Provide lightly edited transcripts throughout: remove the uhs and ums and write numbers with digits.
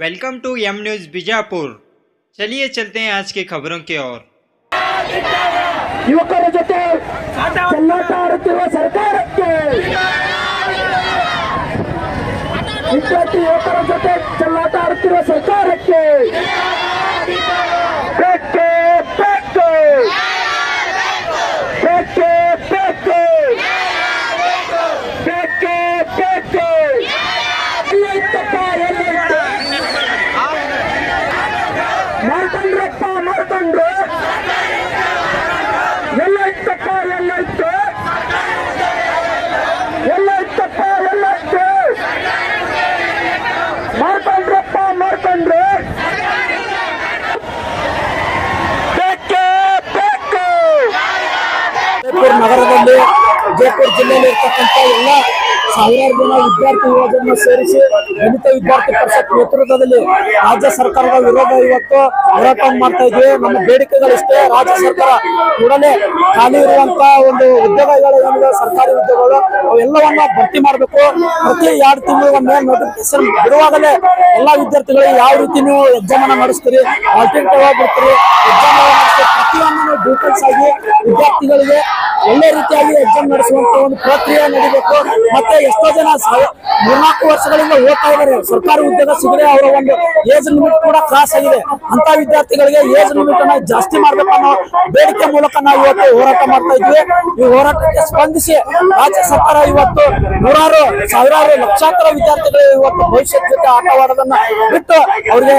Welcome to M news Bijapur. चलिए चलते हैं आज की खबरों की ओर। युवकर जोते चल्लाट आडुತ್ತಿರುವ ಸರ್ಕಾರಕ್ಕೆ ವಿದ್ಯಾರ್ಥಿ ಯುವಕರ ಜೊತೆ ಚಲ್ಲಾಟ ಆಡುತ್ತಿರುವ ಸರ್ಕಾರಕ್ಕೆ ಬೇಕೇ ಬೇಕು ಬೇಕೇ ಬೇಕು ಬೇಕೇ ಬೇಕು ಮಾಡ್ಕೊಂಡ್ರಪ್ಪ ಮಾಡ್ಕೊಂಡ್ರು ಎಲ್ಲ ಇತ್ತಪ್ಪ ಎಲ್ಲ ಇತ್ತು ಎಲ್ಲ ಇತ್ತಪ್ಪ ಎಲ್ಲ ಇತ್ತು ಮಾಡ್ಕೊಂಡ್ರಪ್ಪ ಮಾಡ್ಕೊಂಡ್ರು ಬೇಕೇ ಬೇಕು ಜೈಪುರ ನಗರದಲ್ಲಿ ಜೈಪುರ ಜಿಲ್ಲೆಯಲ್ಲಿ ಇರ್ತಕ್ಕಂಥ ಎಲ್ಲ ಸಾವಿರಾರು ಜನ ವಿದ್ಯಾರ್ಥಿ ಯುವಜನ ಸೇರಿಸಿ ದಲಿತ ವಿದ್ಯಾರ್ಥಿ ಪರಿಷತ್ ನೇತೃತ್ವದಲ್ಲಿ ರಾಜ್ಯ ಸರ್ಕಾರದ ವಿರೋಧ ಇವತ್ತು ಹೋರಾಟ ಮಾಡ್ತಾ ಇದ್ವಿ। ನಮ್ಮ ಬೇಡಿಕೆಗಳಿಷ್ಟೇ, ರಾಜ್ಯ ಸರ್ಕಾರ ಕೂಡಲೇ ಖಾಲಿ ಇರುವಂತಹ ಒಂದು ಉದ್ಯೋಗಗಳು ಏನಿದೆ ಸರ್ಕಾರಿ ಉದ್ಯೋಗಗಳು ಅವೆಲ್ಲವನ್ನ ಭರ್ತಿ ಮಾಡಬೇಕು। ಪ್ರತಿ 2 ತಿಂಗಳಿಗೊಮ್ಮೆ ನೋಟಿಫಿಕೇಶನ್ ಬಿಡುವಾಗಲೇ ಎಲ್ಲಾ ವಿದ್ಯಾರ್ಥಿಗಳಿಗೆ ಯಾವ ರೀತಿ ನೀವು ಎಕ್ಸಾಮ್ ಅನ್ನ ನಡೆಸ್ತೀರಿ, ಆಲ್ಟರ್ನೇಟಿವ್ ಆಗಿ ಬಿಡ್ತೀರಿ, ಎಕ್ಸಾಮ್ ಪ್ರತಿಯೊಂದು ಡೀಟೇಲ್ಸ್ ಆಗಿ ವಿದ್ಯಾರ್ಥಿಗಳಿಗೆ ಒಳ್ಳೆ ರೀತಿಯಾಗಿ ಎಕ್ಸಾಮ್ ನಡೆಸುವಂತ ಒಂದು ಪ್ರಕ್ರಿಯೆ ನಡೀಬೇಕು। ಮತ್ತೆ ಎಷ್ಟೋ ಜನ 3-4 ವರ್ಷಗಳಿಂದ ಓದ್ತಾ ಇದ್ದಾರೆ, ಸರ್ಕಾರಿ ಉದ್ಯೋಗ ಸಿಗದೆ ಅವರ ಒಂದು ಏಜ್ ಲಿಮಿಟ್ ಕೂಡ ಕ್ರಾಸ್ ಆಗಿದೆ। ಅಂತ ವಿದ್ಯಾರ್ಥಿಗಳಿಗೆ ಏಜ್ ಲಿಮಿಟ್ ಅನ್ನ ಜಾಸ್ತಿ ಮಾಡ್ಬೇಕು ಅನ್ನೋ ಬೇಡಿಕೆ ಮೂಲಕ ನಾವು ಇವತ್ತು ಹೋರಾಟ ಮಾಡ್ತಾ ಇದ್ವಿ। ಈ ಹೋರಾಟಕ್ಕೆ ಸ್ಪಂದಿಸಿ ರಾಜ್ಯ ಸರ್ಕಾರ ಇವತ್ತು ನೂರಾರು ಸಾವಿರಾರು ಲಕ್ಷಾಂತರ ವಿದ್ಯಾರ್ಥಿಗಳು ಇವತ್ತು ಭವಿಷ್ಯದ ಜೊತೆ ಆಟವಾಡೋದನ್ನ ಬಿಟ್ಟು ಅವರಿಗೆ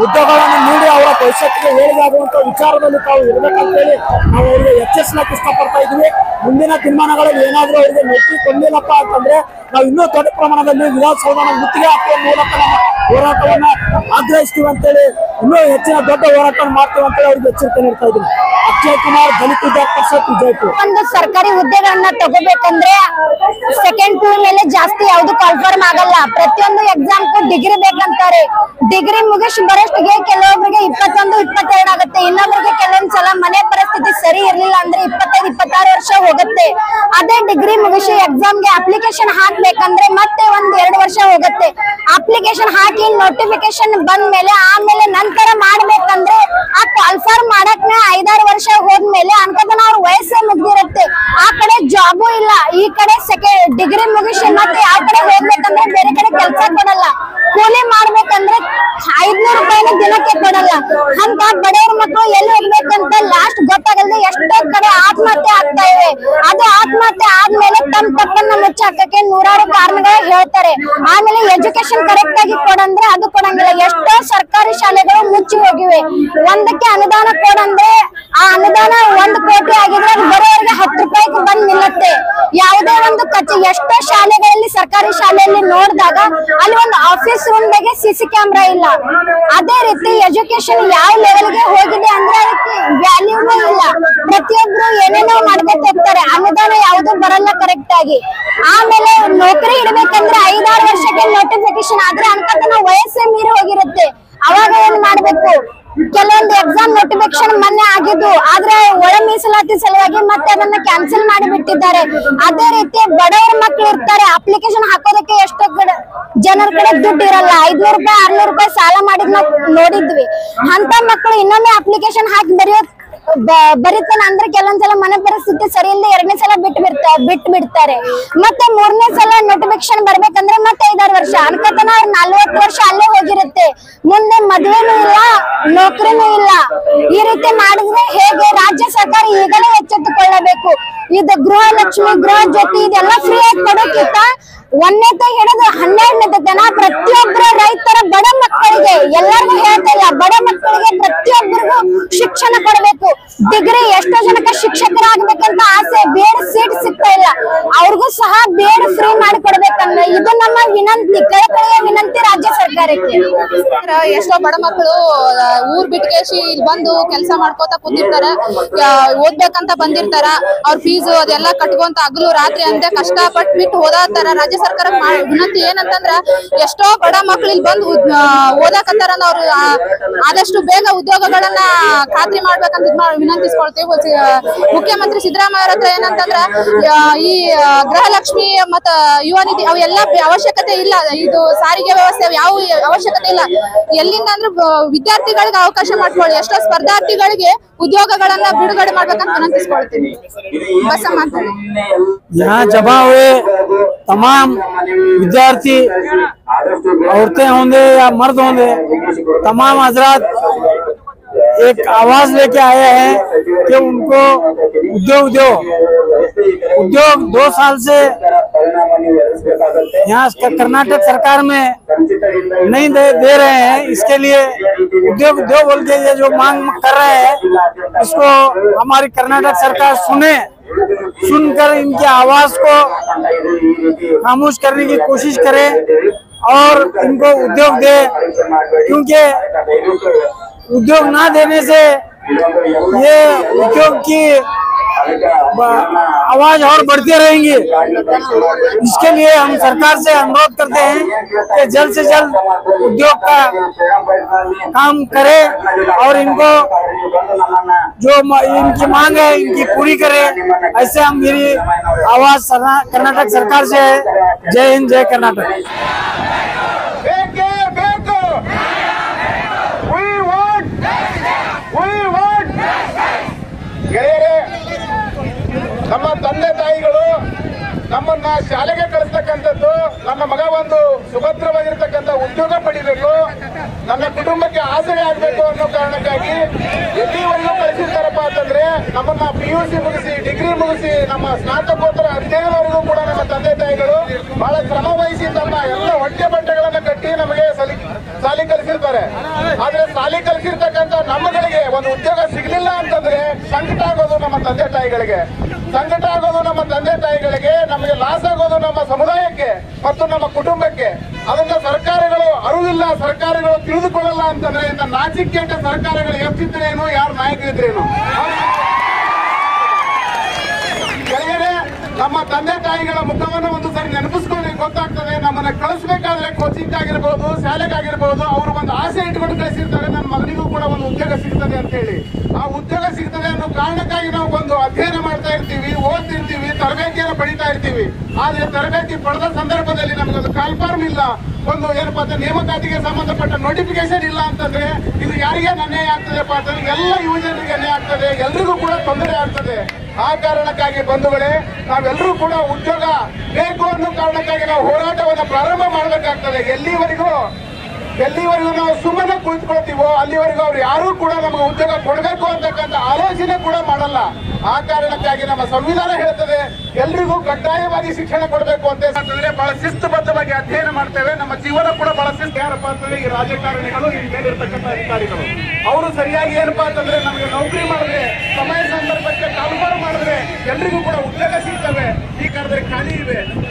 ಉದ್ಯೋಗಗಳನ್ನು ನೀಡಿ ಅವರ ಭವಿಷ್ಯತ್ತಿಗೆ ಏಳಿಗೆಯಾಗುವಂತ ವಿಚಾರದಲ್ಲಿ ತಾವು ಇರಬೇಕಂತ ಹೇಳಿ ನಾವು ಅವರಿಗೆ ಎಚ್ಚರಿಸಲಿಕ್ಕೆ ಇಷ್ಟಪಡ್ತಾ ಇದ್ವಿ। ಮುಂದಿನ ದಿನಮಾನಗಳಲ್ಲಿ ಏನಾದ್ರೂ ಅವರಿಗೆ ನೌಕರಿ ಕೊಡ್ಲಿಲ್ಲಪ್ಪ ಅಂತಂದ್ರೆ ನಾವು ಇನ್ನೂ ದೊಡ್ಡ ಪ್ರಮಾಣದಲ್ಲಿ ವಿಧಾನಸೌಧನ ಮುತ್ತಿಗೆ ಹಾಕುವ ಮೂಲಕ ನಮ್ಮ ಹೋರಾಟವನ್ನ ಆಗ್ರಹಿಸ್ತೀವಿ ಅಂತೇಳಿ ಇನ್ನೂ ಹೆಚ್ಚಿನ ದೊಡ್ಡ ಹೋರಾಟವನ್ನು ಮಾಡ್ತೀವಿ ಅಂತೇಳಿ ಅವ್ರಿಗೆ ಎಚ್ಚರಿಕೆ ನೀಡ್ತಾ ಇದ್ದೀನಿ। ಅಕ್ಷಯ್ ಕುಮಾರ್, ದಲಿತ ವಿದ್ಯಾರ್ಥಿ ಪರಿಷತ್, ವಿಜಯಪುರ। ಒಂದು ಸರ್ಕಾರಿ ಹುದ್ದೆಗಳನ್ನ ತಗೋಬೇಕಂದ್ರೆ ಸೆಕೆಂಡ್ ಪಿ ಮೇಲೆ ಜಾಸ್ತಿ ಯಾವ್ದು ಕನ್ಫರ್ಮ್ ಆಗಲ್ಲ, ಪ್ರತಿಯೊಂದು ಎಕ್ಸಾಮ್ಗೂ ಡಿಗ್ರಿ ಬೇಕಂತಾರೆ। ಡಿಗ್ರಿ ಮುಗಿಸಿ ಬರೋಷ್ಟಿಗೆ ಕೆಲವೊಬ್ಬರಿಗೆ 21-22 ಆಗುತ್ತೆ, ಇನ್ನೊಬ್ಬರಿಗೆ ಕೆಲವೊಂದ್ಸಲ ಮನೆ ಪರಿಸ್ಥಿತಿ ಸರಿ ಇರ್ಲಿಲ್ಲ ಅಂದ್ರೆ 25-26 ವರ್ಷ ಹೋಗುತ್ತೆ। ಅದೇ ಡಿಗ್ರಿ ಮುಗಿಸಿ ಎಕ್ಸಾಮ್ಗೆ ಅಪ್ಲಿಕೇಶನ್ ಹಾಕ್ಬೇಕಂದ್ರೆ ಮತ್ತೆ 1-2 ವರ್ಷ ಹೋಗುತ್ತೆ। ಅಪ್ಲಿಕೇಶನ್ ಹಾಕಿ ನೋಟಿಫಿಕೇಶನ್ ಬಂದ ಮೇಲೆ ಆಮೇಲೆ ನಂತರ ಮಾಡ್ಬೇಕಂದ್ರೆ ಆ ಕಾಲ್ಫಾರ್ಮ್ ಮಾಡಕ್ನೆ 5-6 ವರ್ಷ ಹೋದ್ಮೇಲೆ ಅನ್ಕೋತನ ಅವ್ರ ವಯಸ್ಸೇ ಮುಗ್ದಿರುತ್ತೆ, ಆ ಕಡೆ ಜಾಬು ಇಲ್ಲ, ಈ ಕಡೆ ಡಿಗ್ರಿ ಮುಗಿಸಿ ಮತ್ತೆ ಯಾವ ಕಡೆ ಹೋಗ್ಬೇಕಂದ್ರೆ ಬೇರೆ ಕಡೆ ಕೆಲಸ ಕೊಡಲ್ಲ, ಕೂಲಿ ಮಾಡ್ಬೇಕಂದ್ರೆ 500 ರೂಪಾಯಿನ ದಿನಕ್ಕೆ ಕೊಡಲ್ಲ। ಅಂತ ಬಡವ್ರ ಮಕ್ಕಳು ಎಲ್ಲಿ ಹೋಗ್ಬೇಕಂತ ಲಾಸ್ಟ್ ಗೊತ್ತಾಗಲ್ದೆ ಎಷ್ಟೋ ಕಡೆ ಆತ್ಮಹತ್ಯೆ ಆಗ್ತಾ ಇವೆ। ಅದು ಆತ್ಮಹತ್ಯೆ ಆದ್ಮೇಲೆ ತಮ್ಮ ತಪ್ಪನ್ನ ಮುಚ್ಚಾಕಕ್ಕೆ ನೂರಾರು ಕಾರಣಗಳು ಹೇಳ್ತಾರೆ। ಆಮೇಲೆ ಎಜುಕೇಶನ್ ಕರೆಕ್ಟ್ ಆಗಿ ಕೊಡಂದ್ರೆ ಅದು ಕೊಡಂಗಿಲ್ಲ, ಎಷ್ಟೋ ಸರ್ಕಾರಿ ಶಾಲೆಗಳು ಮುಚ್ಚಿ ಹೋಗಿವೆ। ಒಂದಕ್ಕೆ ಅನುದಾನ ಕೊಡಂದ್ರೆ ಆ ಅನುದಾನ 1 ಕೋಟಿ ಆಗಿದ್ರೆ ಅದು ಬರೋವರೆಗೆ 10 ರೂಪಾಯಿಗೆ ಬಂದ್ ನಿಲ್ಲುತ್ತೆ। ಯಾವುದೇ ಒಂದು ಎಷ್ಟೋ ಶಾಲೆಗಳಲ್ಲಿ ಸರ್ಕಾರಿ ಶಾಲೆಯಲ್ಲಿ ನೋಡಿದಾಗ ಅಲ್ಲಿ ಒಂದು ಆಫೀಸ್ ರೂಮ್ದಾಗೆ CC ಕ್ಯಾಮ್ರಾ ಇಲ್ಲ। ಅದೇ ರೀತಿ ಎಜುಕೇಶನ್ ಯಾವ ಲೆವೆಲ್ಗೆ ಹೋಗಿದೆ ಅಂದ್ರೆ ಅದಕ್ಕೆ ವ್ಯಾಲ್ಯೂನೇ ಇಲ್ಲ, ಪ್ರತಿಯೊಬ್ರು ಏನೇನೋ ಮಾಡ್ಕೊತ ಹೋಗ್ತಾರೆ, ಅನುದಾನ ಯಾವ್ದು ಬರಲ್ಲ ಕರೆಕ್ಟ್ ಆಗಿ। ಆಮೇಲೆ ನೌಕರಿ ಇಡ್ಬೇಕಂದ್ರೆ 5-6 ವರ್ಷಕ್ಕೆ ನೋಟಿಫಿಕೇಶನ್ ಆದ್ರೆ ಅನ್ಕೋತನ ವಯಸ್ಸೇ ಮೀರಿ ಹೋಗಿರುತ್ತೆ, ಅವಾಗ ಏನ್ ಮಾಡ್ಬೇಕು? ಕೆಲವೊಂದು ಎಕ್ಸಾಮ್ ನೋಟಿಫಿಕೇಶನ್ ಮೊನ್ನೆ ಆಗಿದ್ದು, ಆದ್ರೆ ಒಳ ಮೀಸಲಾತಿ ಸಲುವಾಗಿ ಮತ್ತೆ ಅದನ್ನ ಕ್ಯಾನ್ಸಲ್ ಮಾಡಿ ಬಿಟ್ಟಿದ್ದಾರೆ। ಅದೇ ರೀತಿ ಬಡವರ ಮಕ್ಳು ಇರ್ತಾರೆ, ಅಪ್ಲಿಕೇಶನ್ ಹಾಕೋದಕ್ಕೆ ಎಷ್ಟೋ ಜನರ ಕಡೆ ದುಡ್ಡು ಇರಲ್ಲ, 500 ರೂಪಾಯಿ 600 ರೂಪಾಯಿ ಸಾಲ ಮಾಡಿದ್ ನಾವು ನೋಡಿದ್ವಿ। ಅಂತ ಮಕ್ಕಳು ಇನ್ನೊಮ್ಮೆ ಅಪ್ಲಿಕೇಶನ್ ಹಾಕಿ ಬರೀತಾನೆ ಅಂದ್ರೆ ಕೆಲವೊಂದ್ಸಲ ಮನೆ ಪರಿಸ್ಥಿತಿ ಸರಿ ಇಲ್ಲದೆ 2ನೇ ಸಲ ಬಿಟ್ಟು ಬಿಡ್ತಾರೆ, ಮತ್ತೆ 3ನೇ ಸಲ ನೋಟಿಫಿಕೇಶನ್ ಬರ್ಬೇಕಂದ್ರೆ ಮತ್ತೆ 5-6 ವರ್ಷ ಅನ್ಕತನ 40 ವರ್ಷ ಅಲ್ಲೇ ಹೋಗಿರುತ್ತೆ, ಮುಂದೆ ಮದ್ವೆನೂ ಇಲ್ಲ, ನೌಕರಿನೂ ಇಲ್ಲ। ಈ ರೀತಿ ಮಾಡಿದ್ರೆ ಹೇಗೆ? ರಾಜ್ಯ ಸರ್ಕಾರ ಈಗಲೇ ಎಚ್ಚೆತ್ತುಕೊಳ್ಳಬೇಕು। ಇದು ಗೃಹ ಲಕ್ಷ್ಮಿ, ಗೃಹ ಜ್ಯೋತಿ ಇದೆಲ್ಲ ಫ್ರೀ ಆಗಿ ಕೊಡೋಕ್ಕಿಂತ 1ನೇತೆ ಹಿಡಿದು 12ನೇ ತನ ಪ್ರತಿಯೊಬ್ಬರ ರೈತರ ಬಡ ಮಕ್ಕಳಿಗೆ, ಎಲ್ಲರಿಗೂ ಹೇಳ್ತಾ ಇಲ್ಲ, ಬಡ ಮಕ್ಕಳಿಗೆ ಪ್ರತಿಯೊಬ್ಬರಿಗೂ ಶಿಕ್ಷಣ ಕೊಡಬೇಕು। ಡಿಗ್ರಿ ಎಷ್ಟೋ ಜನಕ್ಕೆ ಶಿಕ್ಷಕರಾಗಬೇಕಂತ ಆಸೆ, ಬೇಡ ಸೀಟ್ ಸಿಗ್ತಾ ಇಲ್ಲ, ಅವ್ರಿಗೂ ಸಹ ಬೇಡ ಫ್ರೀ ಮಾಡಿ ಕೊಡ್ಬೇಕಂದ್ರೆ ಇದು ನಮ್ಮ ವಿನಂತಿ, ಕಳಕಳಿಯ ವಿನಂತಿ ರಾಜ್ಯ ಸರ್ಕಾರಕ್ಕೆ। ಎಷ್ಟೋ ಬಡ ಮಕ್ಕಳು ಊರ್ ಬಿಟ್ಕೇಶಿ ಇಲ್ಲಿ ಬಂದು ಕೆಲಸ ಮಾಡ್ಕೋತಾ ಕೂತಿರ್ತಾರ, ಓದ್ಬೇಕಂತ ಬಂದಿರ್ತಾರ, ಅವ್ರ ಫೀಸ್ ಅದೆಲ್ಲ ಕಟ್ಕೊಂತ ಹಗಲು ರಾತ್ರಿ ಅಂತೆ ಕಷ್ಟಪಟ್ಟು ಬಿಟ್ಟು ಓದಾತಾರ। ರಾಜ್ಯ ಸರ್ಕಾರ ವಿನಂತಿ ಏನಂತಂದ್ರ ಎಷ್ಟೋ ಬಡ ಮಕ್ಳು ಇಲ್ಲಿ ಬಂದು ಓದಾಕತ್ತಾರ, ಅವ್ರು ಆದಷ್ಟು ಬೇಗ ಉದ್ಯೋಗಗಳನ್ನ ಖಾತ್ರಿ ಮಾಡ್ಬೇಕಂತ ವಿನಂತಿಸ್ಕೊಳ್ತೀವಿ। ಮುಖ್ಯಮಂತ್ರಿ ಸಿದ್ದರಾಮಯ್ಯ ಹತ್ರ ಏನಂತಂದ್ರ ಈ ಗೃಹಲಕ್ಷ್ಮಿ ಮತ್ತ ಯುವ ನಿಧಿ ಅವೆಲ್ಲ ಅವಶ್ಯಕತೆ ಇಲ್ಲ. ಇದು ಸಾರಿಗೆ ವ್ಯವಸ್ಥೆ ಯಾವ ಅವಶ್ಯಕತೆ ಇಲ್ಲ. ಎಲ್ಲಿಂದ ಅಂದ್ರೆ ವಿದ್ಯಾರ್ಥಿಗಳಿಗೆ ಅವಕಾಶ ಮಾಡ್ಕೊಳ್ಳಿ. ಎಷ್ಟೋ ಸ್ಪರ್ಧಾರ್ಥಿಗಳಿಗೆ ಉದ್ಯೋಗಗಳನ್ನ ಬಿಡುಗಡೆ ಮಾಡ್ಬೇಕಂತ ವಿನಂತಿಸ್ಕೊಳ್ತೀನಿ. ಬಸಮ್ಮ ಅಂತ यहाँ जमा हुए तमाम विद्यार्थी औरतें होंगे या मर्द होंगे, तमाम हजरात एक आवाज लेके आए हैं कि उनको उद्योग 2 साल से यहाँ कर्नाटक सरकार में नहीं दे रहे हैं। इसके लिए उद्योग बोल के ये जो मांग कर रहे हैं, इसको हमारी कर्नाटक सरकार सुनकर इनकी आवाज को खामोश करने की कोशिश करे और इनको उद्योग दे, क्योंकि उद्योग ना देने से ये उद्योग की आवाज और बढ़ती रहेंगी। इसके लिए हम सरकार से अनुरोध करते हैं कि जल्द से जल्द उद्योग का काम करे और इनको जो इनकी मांग है इनकी पूरी करे। ऐसे हम मेरी आवाज कर्नाटक सरकार से है। जय हिंद, जय कर्नाटक। ನಮ್ಮ ತಂದೆ ತಾಯಿಗಳು ನಮ್ಮನ್ನ ಶಾಲೆಗೆ ಕಳಿಸ್ತಕ್ಕಂಥದ್ದು, ನನ್ನ ಮಗ ಒಂದು ಸುಭದ್ರವಾಗಿರ್ತಕ್ಕಂಥ ಉದ್ಯೋಗ ಪಡಿಬೇಕು, ನನ್ನ ಕುಟುಂಬಕ್ಕೆ ಆಸರೆ ಆಗ್ಬೇಕು ಅನ್ನೋ ಕಾರಣಕ್ಕಾಗಿ ಎಲ್ಲಿವರೆಗೂ ಕಳಿಸಿರ್ತಾರಪ್ಪ ಅಂತಂದ್ರೆ ನಮ್ಮನ್ನ PUC ಮುಗಿಸಿ ಡಿಗ್ರಿ ಮುಗಿಸಿ ನಮ್ಮ ಸ್ನಾತಕೋತ್ತರ ಅಧ್ಯಯನವರೆಗೂ ಕೂಡ ನಮ್ಮ ತಂದೆ ತಾಯಿಗಳು ಬಹಳ ಶ್ರಮ ವಹಿಸಿ ತಮ್ಮ ಎಲ್ಲ ಹೊಟ್ಟೆ ಬಟ್ಟೆಗಳನ್ನ ಕಟ್ಟಿ ನಮಗೆ ಸಾಲಿ ಕಲಿಸಿರ್ತಾರೆ. ಆದ್ರೆ ಸಾಲಿ ಕಲಿಸಿರ್ತಕ್ಕಂಥ ನಮ್ಮಗಳಿಗೆ ಒಂದು ಉದ್ಯೋಗ ಸಿಗ್ಲಿಲ್ಲ ಅಂತಂದ್ರೆ ಸಂಕಟ ಆಗೋದು ನಮ್ಮ ತಂದೆ ತಾಯಿಗಳಿಗೆ, ನಮಗೆ ಲಾಸ್ ಆಗೋದು ನಮ್ಮ ಸಮುದಾಯಕ್ಕೆ ಮತ್ತು ನಮ್ಮ ಕುಟುಂಬಕ್ಕೆ. ಅದನ್ನ ಸರ್ಕಾರಗಳು ಅರಿವಿಲ್ಲ, ಸರ್ಕಾರಗಳು ತಿಳಿದುಕೊಳ್ಳಲ್ಲ ಅಂತಂದ್ರೆ ಇನ್ನು ನಾಚಿಕೆಟ್ಟ ಸರ್ಕಾರಗಳು ಎಷ್ಟಿದ್ರೇನು, ಯಾರು ನಾಯಕರಿದ್ರೇನು. ಕೆಳಗಡೆ ನಮ್ಮ ತಂದೆ ತಾಯಿಗಳ ಮುಖವನ್ನು ಒಂದು ಸರಿ ನೆನಪಿಸ್ಕೊಳ್ಳಿ ಗೊತ್ತಾಗ್ತದೆ. ನಮ್ಮನ್ನ ಕಳಿಸ್ಬೇಕಾದ್ರೆ ಕೋಚಿಂಗ್ ಆಗಿರ್ಬೋದು, ಶಾಲೆಗಾಗಿರ್ಬೋದು, ಅವರು ಒಂದು ಆಸೆ ಇಟ್ಕೊಂಡು ಕಳಿಸಿರ್ತಾರೆ, ನನ್ನ ಮಗನಿಗೂ ಕೂಡ ಒಂದು ಉದ್ಯೋಗ ಸಿಗ್ತದೆ ಅಂತ ಹೇಳಿ. ಆ ಉದ್ಯೋಗ ಸಿಗ್ತದೆ ಅನ್ನೋ ಕಾರಣಕ್ಕಾಗಿ ನಾವು ಒಂದು ಅಧ್ಯಯನ ಮಾಡ್ತಾ ಇರ್ತೀವಿ, ಓದ್ತಿರ್ತೀವಿ, ತರಬೇತಿಯನ್ನು ಪಡಿತಾ ಇರ್ತೀವಿ. ಆದ್ರೆ ತರಬೇತಿ ಪಡೆದ ಸಂದರ್ಭದಲ್ಲಿ ನಮಗೊಂದು ಕಾಲ್ಫಾರ್ಮ್ ಇಲ್ಲ, ಒಂದು ಏನಪ್ಪಾ ಅಂತ ನೇಮಕಾತಿಗೆ ಸಂಬಂಧಪಟ್ಟ ನೋಟಿಫಿಕೇಶನ್ ಇಲ್ಲ ಅಂತಂದ್ರೆ ಇದು ಯಾರಿಗೆ ಅನ್ಯಾಯ ಆಗ್ತದೆಪ್ಪ ಅಂತಂದ್ರೆ ಎಲ್ಲ ಯುವಜನರಿಗೆ ಅನ್ಯಾಯ ಆಗ್ತದೆ, ಎಲ್ರಿಗೂ ಕೂಡ ತೊಂದರೆ ಆಗ್ತದೆ. ಆ ಕಾರಣಕ್ಕಾಗಿ ಬಂಧುಗಳೇ, ನಾವೆಲ್ಲರೂ ಕೂಡ ಉದ್ಯೋಗ ಬೇಕು ಅನ್ನೋ ಕಾರಣಕ್ಕಾಗಿ ನಾವು ಹೋರಾಟವನ್ನು ಪ್ರಾರಂಭ ಮಾಡಬೇಕಾಗ್ತದೆ. ಎಲ್ಲಿವರೆಗೂ ನಾವು ಸುಮ್ಮನೆ ಕುಳಿತುಕೊಳ್ತೀವೋ ಅಲ್ಲಿವರೆಗೂ ಅವ್ರು ಯಾರು ಕೂಡ ನಮಗೆ ಉದ್ಯೋಗ ಕೊಡಬೇಕು ಅಂತಕ್ಕಂಥ ಆಲೋಚನೆ ಕೂಡ ಮಾಡಲ್ಲ. ಆ ಕಾರಣಕ್ಕಾಗಿ ನಮ್ಮ ಸಂವಿಧಾನ ಹೇಳ್ತದೆ ಎಲ್ರಿಗೂ ಕಡ್ಡಾಯವಾಗಿ ಶಿಕ್ಷಣ ಕೊಡಬೇಕು ಅಂತ ಅಂತಂದ್ರೆ ಬಹಳ ಶಿಸ್ತುಬದ್ಧವಾಗಿ ಅಧ್ಯಯನ ಮಾಡ್ತೇವೆ. ನಮ್ಮ ಜೀವನ ಕೂಡ ಬಹಳ ಶಿಸ್ತು. ಯಾರಪ್ಪ ಅಂತಂದ್ರೆ ಈ ರಾಜಕಾರಣಿಗಳು, ಈ ಮೇಲಿರ್ತಕ್ಕಂಥ ಅಧಿಕಾರಿಗಳು, ಅವರು ಸರಿಯಾಗಿ ಏನಪ್ಪಾ ಅಂತಂದ್ರೆ ನಮಗೆ ನೌಕರಿ ಮಾಡಿದ್ರೆ, ಸಮಯ ಸಂದರ್ಭಕ್ಕೆ ಕಾಲ್ಫಾರ್ ಮಾಡಿದ್ರೆ ಎಲ್ರಿಗೂ ಕೂಡ ಉದ್ಯೋಗ ಸಿಗ್ತವೆ. ಈ ಕಾರಣದಲ್ಲಿ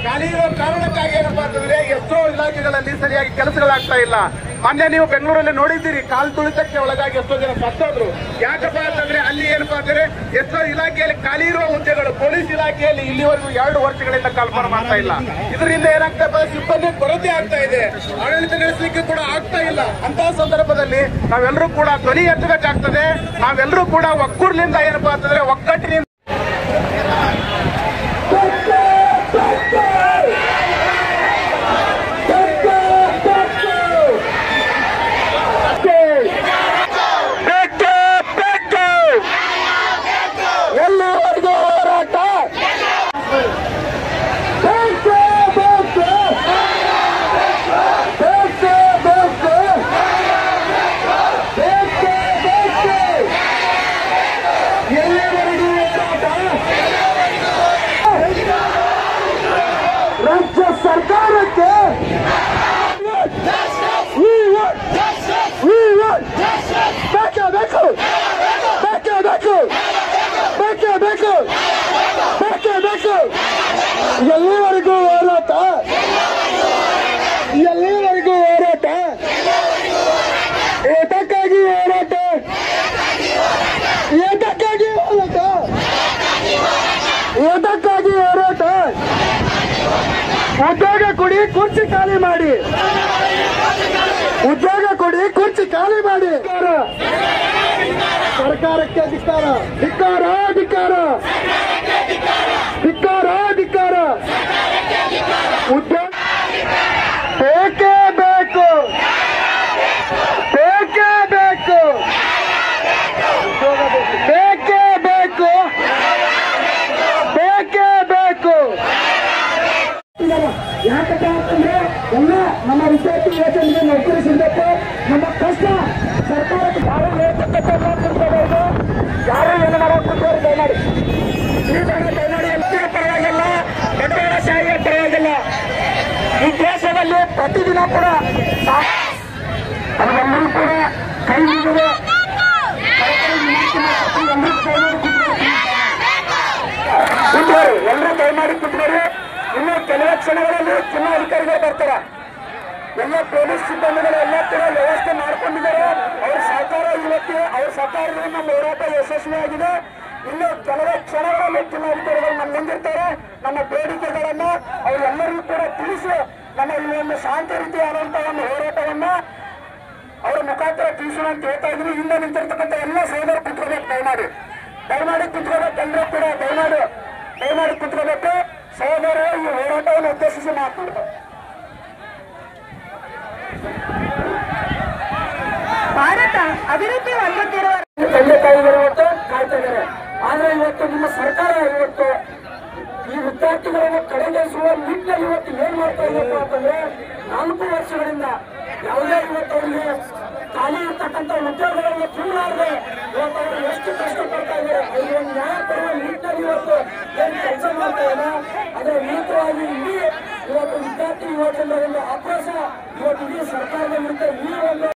ಖಾಲಿ ಇರೋ ಕಾರಣಕ್ಕಾಗಿ ಏನಪ್ಪಾ ಅಂತಂದ್ರೆ ಎಷ್ಟೋ ಇಲಾಖೆಗಳಲ್ಲಿ ಸರಿಯಾಗಿ ಕೆಲಸಗಳಾಗ್ತಾ ಇಲ್ಲ. ಮೊನ್ನೆ ನೀವು ಬೆಂಗಳೂರಲ್ಲಿ ನೋಡಿದ್ದೀರಿ, ಕಾಲ್ ತುಳಿತಕ್ಕೆ ಒಳಗಾಗಿ ಎಷ್ಟೋ ಜನ ಸತ್ತೋದ್ರು. ಯಾಕಪ್ಪ ಅಂತಂದ್ರೆ ಅಲ್ಲಿ ಏನಪ್ಪಾ ಅಂತಂದ್ರೆ ಎಷ್ಟೋ ಇಲಾಖೆಯಲ್ಲಿ ಖಾಲಿ ಇರುವ ಹುದ್ದೆಗಳು, ಪೊಲೀಸ್ ಇಲಾಖೆಯಲ್ಲಿ ಇಲ್ಲಿವರೆಗೂ 2 ವರ್ಷಗಳಿಂದ ಕಾಲ್ಫಾರ್ ಮಾಡ್ತಾ ಇಲ್ಲ. ಇದರಿಂದ ಏನಾಗ್ತದೆ, ಸಿಬ್ಬಂದಿ ಕೊರತೆ ಆಗ್ತಾ ಇದೆ, ಆಡಳಿತ ನಡೆಸಲಿಕ್ಕೆ ಕೂಡ ಆಗ್ತಾ ಇಲ್ಲ. ಅಂತ ಸಂದರ್ಭದಲ್ಲಿ ನಾವೆಲ್ಲರೂ ಕೂಡ ಧ್ವನಿ ಎತ್ತಬೇಕಾಗ್ತದೆ. ನಾವೆಲ್ಲರೂ ಕೂಡ ಒಕ್ಕೂರ್ಲಿಂದ ಏನಪ್ಪಾ ಅಂತಂದ್ರೆ ಒಗ್ಗಟ್ಟಿನಿಂದ ಎಲ್ಲಿವರೆಗೂ ಹೋರಾಟ, ಏತಕ್ಕಾಗಿ ಹೋರಾಟ, ಉದ್ಯೋಗ ಕೊಡಿ, ಕುರ್ಚಿ ಖಾಲಿ ಮಾಡಿ, ಉದ್ಯೋಗ ಕೊಡಿ, ಕುರ್ಚಿ ಖಾಲಿ ಮಾಡಿ. ಸರ್ಕಾರಕ್ಕೆ ಧಿಕ್ಕಾರ, ಧಿಕ್ಕಾರ, ಧಿಕ್ಕಾರ, ಧಿಕ್ಕಾರ, ಧಿಕ್ಕಾರ. ಯಾಕಪ್ಪ ಅಂತಂದ್ರೆ ಎಲ್ಲ ನಮ್ಮ ವಿದ್ಯಾರ್ಥಿ ಯೋಜನೆಗೆ ನೌಕರಿ ಸಿಗಬೇಕು. ನಮ್ಮ ಕಷ್ಟ ಸರ್ಕಾರಕ್ಕೆ ಯಾರು ಹೇಳ್ಕೊಡ್ಬೇಕು, ಯಾರು ಏನು ಮಾಡೋದು ದಯಮಾಡಿ ಎಲ್ಲಿಯ ಪರವಾಗಿಲ್ಲ, ಬಂಡವಾಳಶಾಹಿಯ ಪರವಾಗಿಲ್ಲ. ಈ ದೇಶದಲ್ಲಿ ಪ್ರತಿದಿನ ಕೂಡ ಅದೆಲ್ಲರೂ ಕೂಡ ಕೈ ಹಿಡಿದು ಎಲ್ಲರೂ ದಯಮಾಡಿ ಕುತ್ಕೊಳ್ಳಿ. ಇನ್ನು ಕೆಲವೇ ಕ್ಷಣಗಳಲ್ಲಿ ಜಿಲ್ಲಾಧಿಕಾರಿಗಳು ಬರ್ತಾರೆ. ಎಲ್ಲ ಪೊಲೀಸ್ ಸಿಬ್ಬಂದಿಗಳು ಎಲ್ಲ ತರ ವ್ಯವಸ್ಥೆ ಮಾಡ್ಕೊಂಡಿದ್ದಾರೆ. ಅವ್ರ ಸಹಕಾರ ಇವತ್ತು ಅವ್ರ ಸಹಕಾರದಿಂದ ನಮ್ಮ ಹೋರಾಟ ಯಶಸ್ವಿಯಾಗಿದೆ. ಇನ್ನು ಕೆಲವೇ ಕ್ಷಣಗಳಲ್ಲಿ ಜಿಲ್ಲಾಧಿಕಾರಿಗಳು ನಮ್ಮ ಮುಂದಿರ್ತಾರೆ. ನಮ್ಮ ಬೇಡಿಕೆಗಳನ್ನ ಅವರೆಲ್ಲರಿಗೂ ಕೂಡ ತಿಳಿಸಿ ನಮ್ಮ ಈ ಒಂದು ಶಾಂತಿ ರೀತಿಯಾದಂತಹ ಒಂದು ಹೋರಾಟವನ್ನ ಅವರ ಮುಖಾಂತರ ತಿಳಿಸೋಣ ಅಂತ ಹೇಳ್ತಾ ಇದ್ವಿ. ಹಿಂದೆ ನಿಂತಿರ್ತಕ್ಕಂಥ ಎಲ್ಲ ಸಹೋದರ ಕುತ್ಕೋಬೇಕು, ದಯಮಾಡಿ ಕುತ್ಕೋಬೇಕು. ಎಲ್ಲರೂ ಕೂಡ ದಯಮಾಡಿ ಕುತ್ಕೋಬೇಕು. ಸಹೋದರ ಈ ಹೋರಾಟವನ್ನು ಉದ್ದೇಶಿಸಿ ಮಾತನಾಡಬೇಕು. ಭಾರತ ಅಭಿವೃದ್ಧಿ ಹೊಂದುತ್ತಿರುವ ತಂದೆ ತಾಯಿಗಳು ಇವತ್ತು ಕಾಯ್ತಾ ಇದ್ದಾರೆ. ಆದ್ರೆ ಇವತ್ತು ನಿಮ್ಮ ಸರ್ಕಾರ ಇವತ್ತು ಈ ವಿದ್ಯಾರ್ಥಿಗಳನ್ನು ಕಡೆಗಣಿಸುವ ನಿಟ್ಟಿನಲ್ಲಿ ಇವತ್ತು ಏನ್ ಮಾಡ್ತಾ ಇದೆಯಪ್ಪ ಅಂತಂದ್ರೆ 4 ವರ್ಷಗಳಿಂದ ಯಾವುದೇ ಇವತ್ತು ಅವರಿಗೆ ಖಾಲಿ ಇರ್ತಕ್ಕಂಥ ಉದ್ಯೋಗಗಳನ್ನು ತುಂಬಲಾರದೆ ಇವತ್ತು ಅವರು ಎಷ್ಟು ಕಷ್ಟಪಡ್ತಾ ಇದ್ದಾರೆ. ಅವ್ರಿಗೆ ಒಂದು ನ್ಯಾಯ ಕೊಡುವ ನಿಟ್ಟಿನಲ್ಲಿ ಇವತ್ತು ಏನ್ ಕೆಲಸ ಮಾಡ್ತಾ ಇಲ್ಲ ಅದರ ವಿರುದ್ಧವಾಗಿ ಇಡೀ ಇವತ್ತು ವಿದ್ಯಾರ್ಥಿ ಯುವಜನರ ಒಂದು ಆಕ್ರೋಶ ಇವತ್ತು ಇಡೀ ಸರ್ಕಾರದ ವಿರುದ್ಧ ಈ ಒಂದು